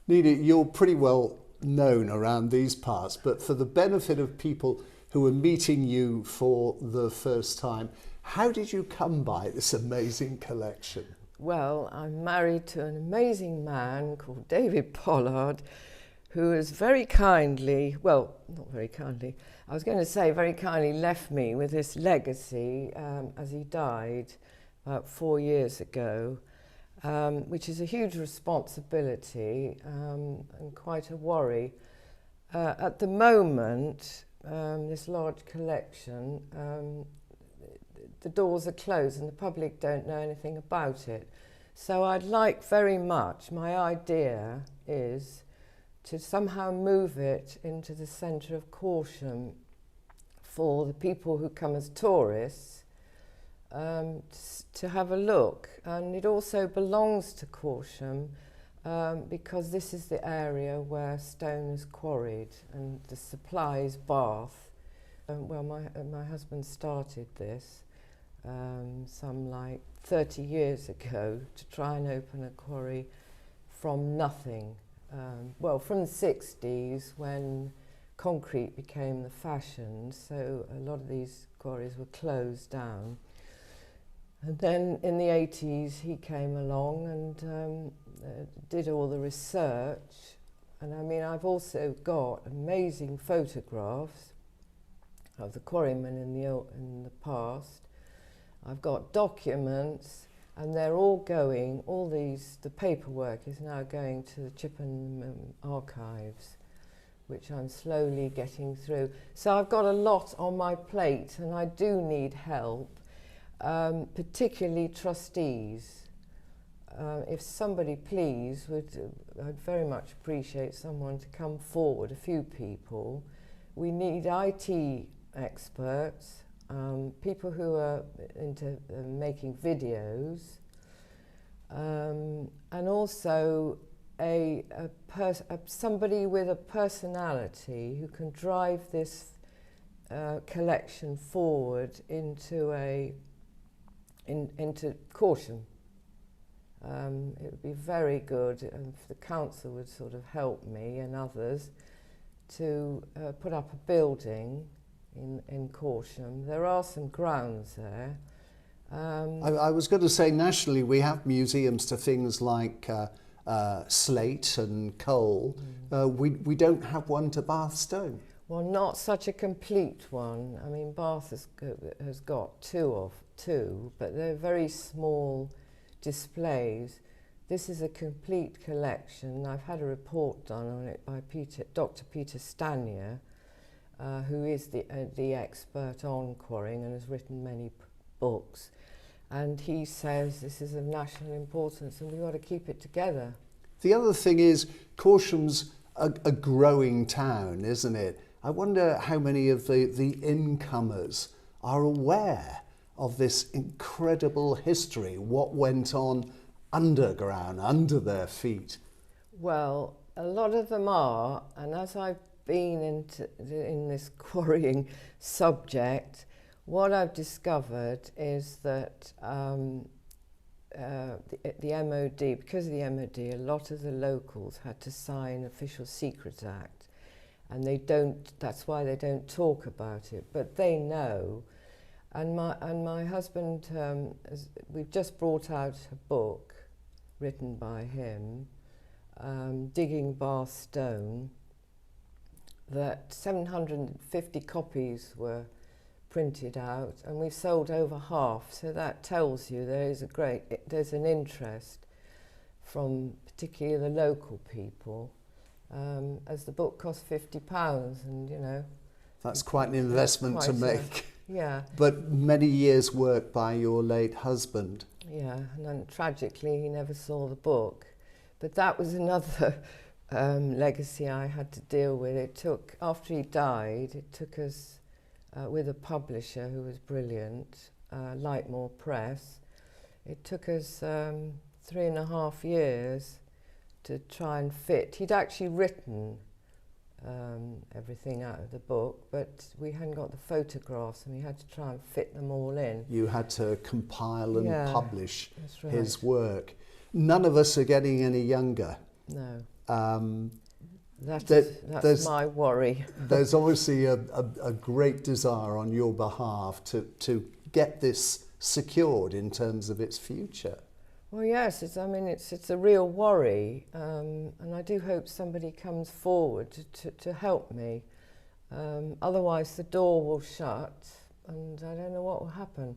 Nina, you're pretty well known around these parts, but for the benefit of people who are meeting you for the first time, how did you come by this amazing collection? Well, I'm married to an amazing man called David Pollard, who has very kindly, well, not very kindly, I was going to say very kindly left me with this legacy as he died about 4 years ago, which is a huge responsibility and quite a worry. At the moment, this large collection, the doors are closed and the public don't know anything about it. So I'd like very much, my idea is to somehow move it into the centre of Corsham for the people who come as tourists to have a look. And it also belongs to Corsham because this is the area where stone is quarried and the supply is Bath. Well, my husband started this some like 30 years ago to try and open a quarry from nothing. Well, from the 60s when concrete became the fashion, so a lot of these quarries were closed down. And then in the 80s he came along and did all the research. And I mean, I've also got amazing photographs of the quarrymen in the past. I've got documents, and they're all going, the paperwork is now going to the Chippenham archives, which I'm slowly getting through. So I've got a lot on my plate, and I do need help, particularly trustees. If somebody please I'd very much appreciate someone to come forward, a few people. We need IT experts, people who are into making videos, and also somebody with a personality who can drive this collection forward into Corsham. It would be very good if the council would sort of help me and others to put up a building in Corsham. There are some grounds there. I was going to say, nationally we have museums to things like slate and coal. We don't have one to Bath stone. Well, not such a complete one. I mean, Bath has got two, but they're very small displays. This is a complete collection. I've had a report done on it by Dr. Peter Stanier, who is the expert on quarrying and has written many books. And he says this is of national importance and we've got to keep it together. The other thing is, Corsham's a growing town, isn't it? I wonder how many of the incomers are aware of this incredible history, what went on underground, under their feet. Well, a lot of them are, and as I've been in this quarrying subject, what I've discovered is that the MOD, because of the MOD, a lot of the locals had to sign Official Secrets Act, and that's why they don't talk about it, but they know. And my husband, we've just brought out a book written by him, Digging Bath Stone, that 750 copies were printed out, and we've sold over half. So that tells you there's an interest from particularly the local people, as the book cost £50, and you know. That's quite an investment to make. Yeah. But many years' work by your late husband. Yeah, and then tragically he never saw the book. But that was another legacy I had to deal with. It took, after he died, it took us, with a publisher who was brilliant, Lightmore Press, it took us 3.5 years to try and fit. He'd actually written everything out of the book, but we hadn't got the photographs and we had to try and fit them all in. You had to compile and publish that's right. his work. None of us are getting any younger. No. That's my worry. There's obviously a great desire on your behalf to get this secured in terms of its future. Well, yes, it's a real worry, and I do hope somebody comes forward to help me. Otherwise, the door will shut, and I don't know what will happen.